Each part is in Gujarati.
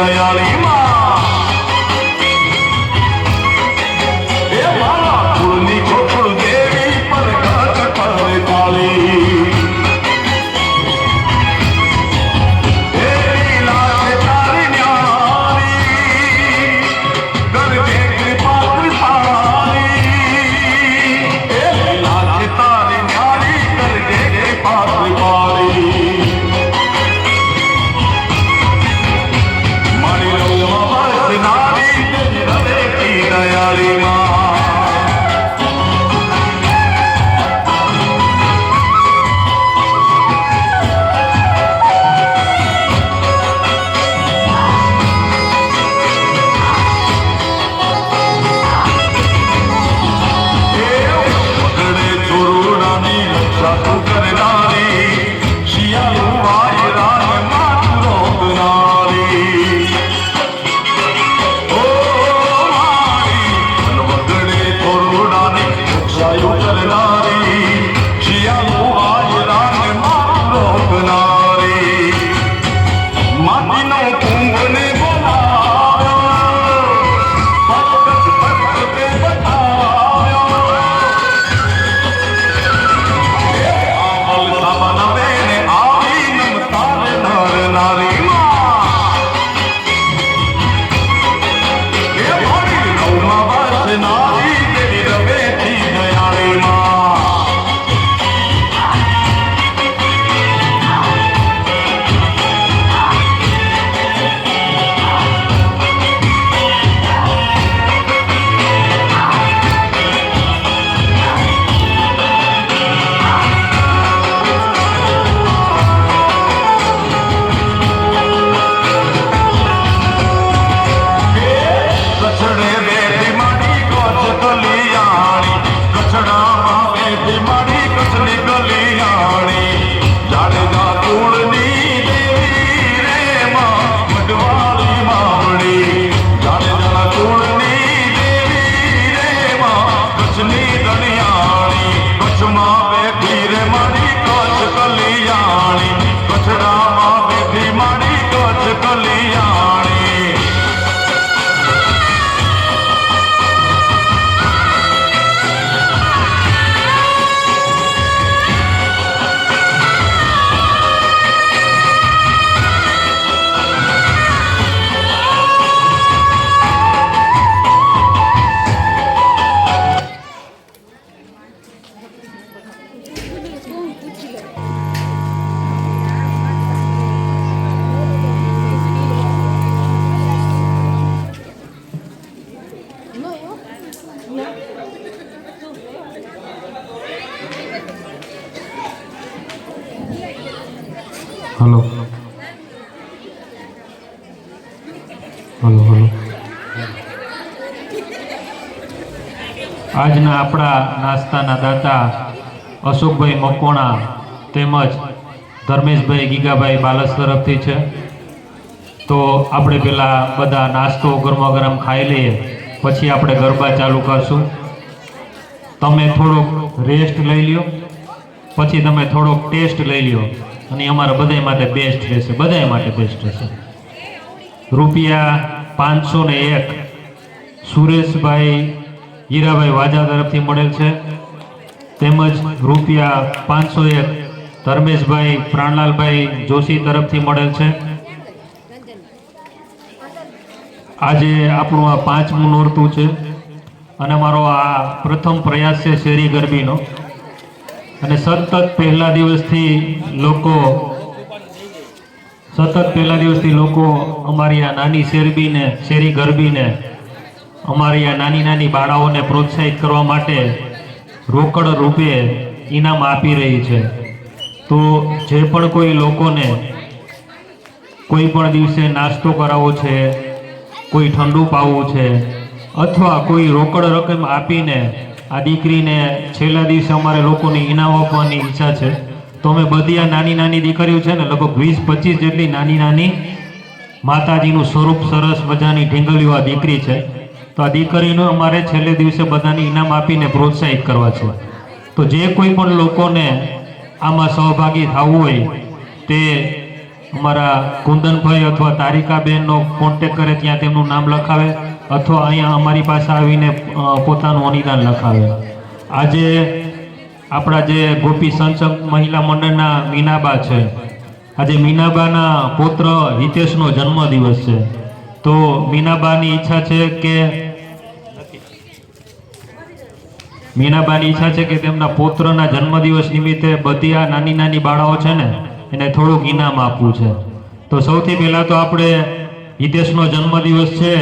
દયાળી માં એ મારા કુળની ગોકુળ દેવી પર ઘટ પર કાળી એ લીલા છે તારી ન્યારી કરજે કૃપા કૃપાળી એ લીલા છે તારી ન્યારી કરજે કૃપા કૃપાળી દયાળી પકડે ચોરુડાની રક્ષા તું કરનારી શિયાળું વાય રાગ માતું રોકનારી હલો હલો હલો આજના આપણા નાસ્તાના દાતા અશોકભાઈ મકોણા તેમજ ધર્મેશભાઈ ગીગાભાઈ બાલસ તરફથી છે. તો આપણે પેલા બધા નાસ્તો ગરમા ગરમ ખાઈ લઈએ, પછી આપણે ગરબા ચાલુ કરશું. તમે થોડોક રેસ્ટ લઈ લ્યો, પછી તમે થોડોક ટેસ્ટ લઈ લ્યો, અને અમારા બધા માટે બેસ્ટ રહેશે, બધા માટે બેસ્ટ રહેશે. રૂપિયા 501 સુરેશભાઈ હીરાભાઈ વાજા તરફથી મળેલ છે, તેમજ રૂપિયા 501 ધર્મેશભાઈ પ્રાણલાલભાઈ જોશી તરફથી મળેલ છે. આજે આપણું આ 5મું નોરતું છે અને મારો આ પ્રથમ પ્રયાસ છે શેરી ગરબીનો. અને સતત પહેલા દિવસથી લોકો અમારી આ નાની શેરી ગરબીને અમારી આ નાની નાની બાળાઓને પ્રોત્સાહિત કરવા માટે રોકડ રૂપે ઇનામ આપી રહી છે. તો જે પણ કોઈ લોકોને કોઈ પણ દિવસે નાસ્તો કરાવવો છે, કોઈ ઠંડુ પાવવું છે, અથવા કોઈ રોકડ રકમ આપીને આ દીકરીને છેલ્લા દિવસે અમારે લોકોને ઇનામ આપવાની ઈચ્છા છે. તો અમે બધી આ નાની નાની દીકરીઓ છે ને, લગભગ 20-25 જેટલી નાની નાની માતાજીનું સ્વરૂપ સરસ મજાની ઢીંગલીઓ આ દીકરી છે. તો આ દીકરીનું અમારે છેલ્લે દિવસે બધાને ઇનામ આપીને પ્રોત્સાહિત કરવા છે. તો જે કોઈ પણ લોકોને આમાં સહભાગી થવું હોય તે અમારા કુંદનભાઈ અથવા તારિકાબેનનો કોન્ટેક કરે ત્યાં તેમનું નામ લખાવે અથવા અહીંયા અમારી પાસે આવીને પોતાનું અનિદાન લખાવે. આજે આપણા જે ગોપી સંસંગ મહિલા મંડળના મીનાબા છે, આજે મીનાબાના પુત્ર હિતેશનો જન્મદિવસ છે. તો મીનાબાની ઈચ્છા છે કે તેમના પુત્રના જન્મદિવસ નિમિત્તે બધી આ નાની નાની બાળાઓ છે ને એને થોડુંક ઇનામ આપવું છે. તો સૌથી પહેલા તો આપણે હિતેશનો જન્મદિવસ છે,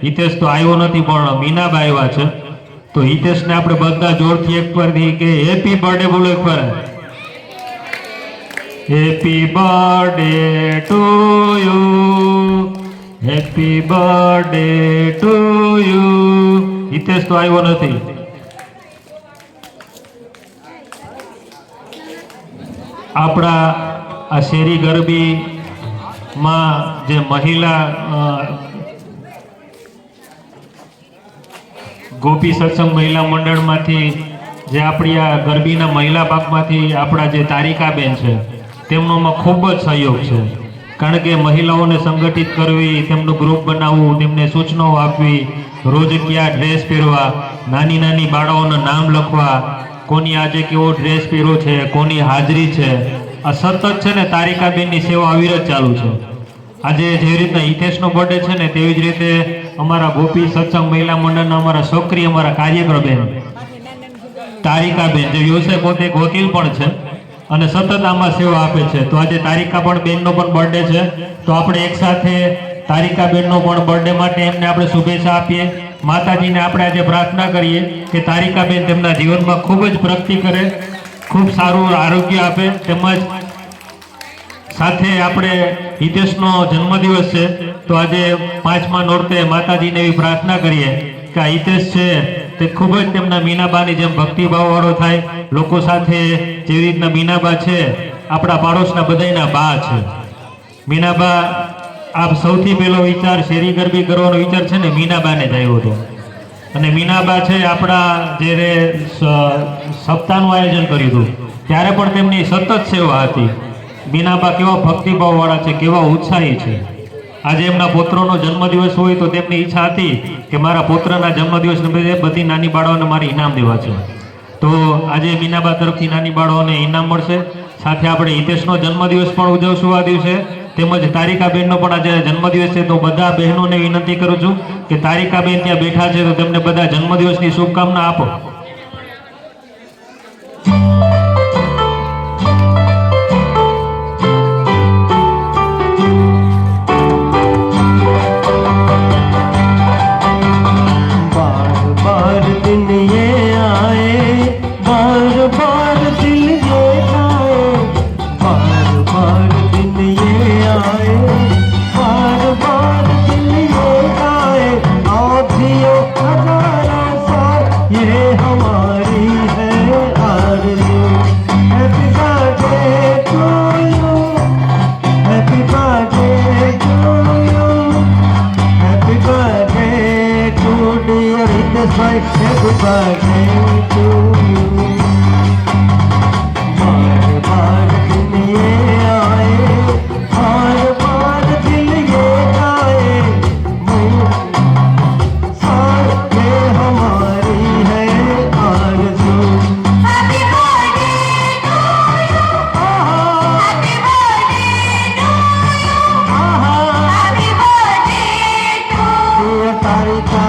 હિતેશ તો આવ્યો નથી પણ મીનાબા આવ્યા છે. તો હિતેશને આપણે બધા જોરથી એક પરથી કે હેપી બર્થડે બોલો એક વાર. Happy birthday to you, happy birthday to you. Hitesh તો આવ્યો નથી. આપણા આ શેરી ગરબીમાં જે મહિલા ગોપી સત્સંગ મહિલા મંડળમાંથી જે આપણી આ ગરબીના મહિલા ભાગમાંથી આપણા જે તારિકાબેન છે તેમનોમાં ખૂબ જ સહયોગ છે. કારણ કે મહિલાઓને સંગઠિત કરવી, તેમનું ગ્રુપ બનાવવું, તેમને સૂચનાઓ આપવી, રોજ કયા ડ્રેસ પહેરવા, નાની નાની બાળાઓના નામ લખવા, કોની આજે કેવો ડ્રેસ પહેર્યો છે, કોની હાજરી છે, આ સતત છે ને તારિકાબેનની સેવા અવિરત ચાલુ છે. આજે જે રીતના હિતેશનો બર્થડે છે ને તેવી જ રીતે અમારા ગોપી સત્સંગ મહિલા મંડળના અમારા છોકરી, અમારા કાર્યકરબેન તારિકાબેન જે વ્યવસાય પોતે એક વકીલ પણ છે અને સતત આમાં સેવા આપે છે. તો આજે તારિકા પણ બેનનો પણ બર્થડે છે. તો આપણે એક સાથે તારિકાબેનનો પણ બર્થડે માટે એમને આપણે શુભેચ્છા આપીએ. માતાજીને આપણે આજે પ્રાર્થના કરીએ કે તારિકાબેન તેમના જીવનમાં ખૂબ જ પ્રગતિ કરે, ખૂબ સારું આરોગ્ય આપે. તેમજ સાથે આપણે હિતેશનો જન્મદિવસ છે તો આજે 5મા નોરતે માતાજીને એવી પ્રાર્થના કરીએ કે આ હિતેશ છે તે ખૂબ જ તેમના મીનાબાની જેમ ભક્તિભાવવાળો થાય. લોકો સાથે જેવી રીતના મીનાબા છે આપણા પાડોશના બધાયના બા છે. મીનાબા આ સૌથી પહેલો વિચાર શેરી ગરબી કરવાનો વિચાર છે ને મીનાબાને જ આવ્યો હતો. અને મીનાબા છે આપણા જ્યારે સપ્તાહનું આયોજન કર્યું હતું ત્યારે પણ તેમની સતત સેવા હતી. મીનાબા કેવા ભક્તિભાવવાળા છે, કેવા ઉત્સાહી છે. આજે એમના પુત્રનો જન્મદિવસ હોય તો તેમની ઈચ્છા હતી કે મારા પુત્રના જન્મદિવસ નિમિત્તે બધી નાની બાળાઓને મારે ઇનામ દેવા છે. તો આજે મીનાબા તરફથી નાની બાળાઓને ઇનામ મળશે. સાથે આપણે હિતેશનો જન્મદિવસ પણ ઉજવશું આ દિવસે. તેમજ તારિકાબેનનો પણ આજે જન્મદિવસ છે. તો બધા બહેનોને વિનંતી કરું છું કે તારિકાબેન ત્યાં બેઠા છે તો તેમને બધા જન્મદિવસની શુભકામના આપો. Happy birthday to you. बार बार दिन ये आए, बार बार दिन ये आए, साथ ये हमारी है आरज़ू. Happy birthday to you. Happy birthday to you. Happy birthday to you. तारिका.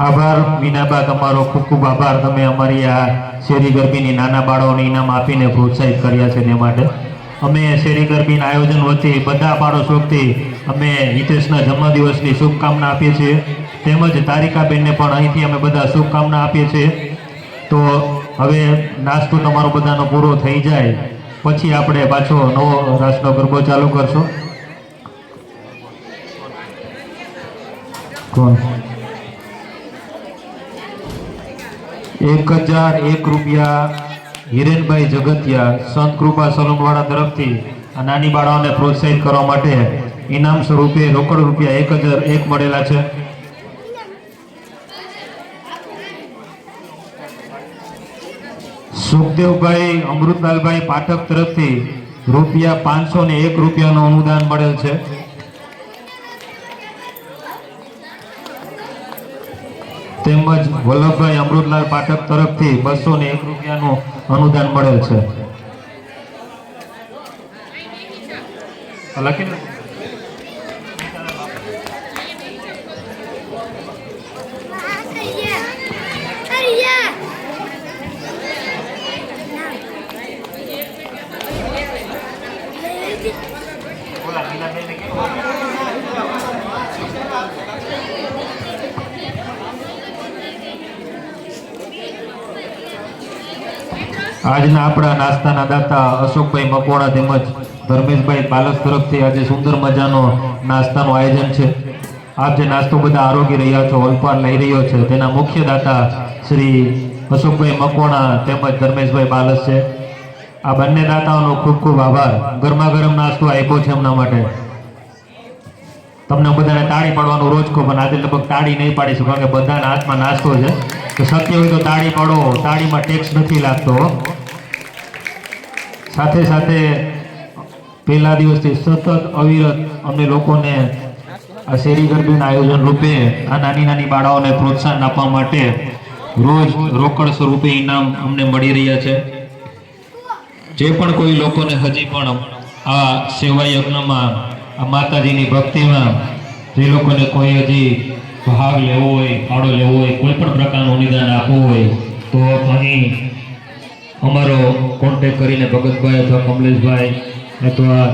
આભાર મીનાબા, તમારો ખૂબ ખૂબ આભાર. તમે અમારી આ શેરી ગરબીની નાના બાળકોને ઇનામ આપીને પ્રોત્સાહિત કર્યા છે તે માટે. અમે શેરી ગરબીના આયોજન વતી બધા પાડોશ વતી અમે હિતેશના જન્મદિવસની શુભકામના આપીએ છીએ, તેમજ તારિકાબેનને પણ અહીંથી અમે બધા શુભકામના આપીએ છીએ. તો હવે નાસ્તો તમારો બધાનો પૂરો થઈ જાય પછી આપણે પાછો નવો રાસનો ગરબો ચાલુ કરશો. કોણ 1001 રૂપિયા હિરેનભાઈ જગતિયા સંત કૃપા સલૂનવાળા તરફથી આ નાની બાળાઓને પ્રોત્સાહિત કરવા માટે ઇનામ સ્વરૂપે રોકડ રૂપિયા 1001 મળેલા છે. સુખદેવભાઈ અમૃતલાલભાઈ પાઠક તરફથી રૂપિયા 501 રૂપિયાનું અનુદાન મળેલ છે. તેમજ વલ્લભભાઈ અમૃતલાલ પાઠક તરફથી 201 રૂપિયાનું અનુદાન મળેલ છે. આજના આપણા નાસ્તાના દાતા અશોકભાઈ મકવાણા તેમજ ધર્મેશભાઈ પાલસ તરફથી આજે સુંદર મજાનો નાસ્તાનું આયોજન છે. આપ જે નાસ્તો બધા આરોગી રહ્યા છો, અલ્પાર લઈ રહ્યો છે, તેના મુખ્ય દાતા શ્રી અશોકભાઈ મકવાણા તેમજ ધર્મેશભાઈ પાલસ છે. આ બંને દાતાઓનો ખૂબ ખૂબ આભાર. ગરમા ગરમ નાસ્તો આપ્યો છે એમના માટે. તમને બધાને તાળી પાડવાનું રોજ કહો, પણ આજે લગભગ તાળી નહીં પાડીશું કારણ કે બધાના હાથમાં નાસ્તો છે. તો શક્ય હોય તો તાળી પાડો, તાળીમાં ટેક્સ નથી લાગતો. સાથે સાથે પહેલા દિવસથી સતત અવિરત અમને લોકોને આ શેરી ગરબીના આયોજન રૂપે આ નાની નાની બાળાઓને પ્રોત્સાહન આપવા માટે રોજ રોકડ સ્વરૂપે ઇનામ અમને મળી રહ્યા છે. જે પણ કોઈ લોકોને હજી પણ આ સેવા યજ્ઞમાં, આ માતાજીની ભક્તિમાં જે લોકોને કોઈ હજી ભાગ લેવો હોય, ફાળો લેવો હોય, કોઈ પણ પ્રકારનું નિદાન આપવું હોય તો અહીં અમારો કોન્ટેક્ટ કરીને ભગતભાઈ અથવા કમલેશભાઈ અથવા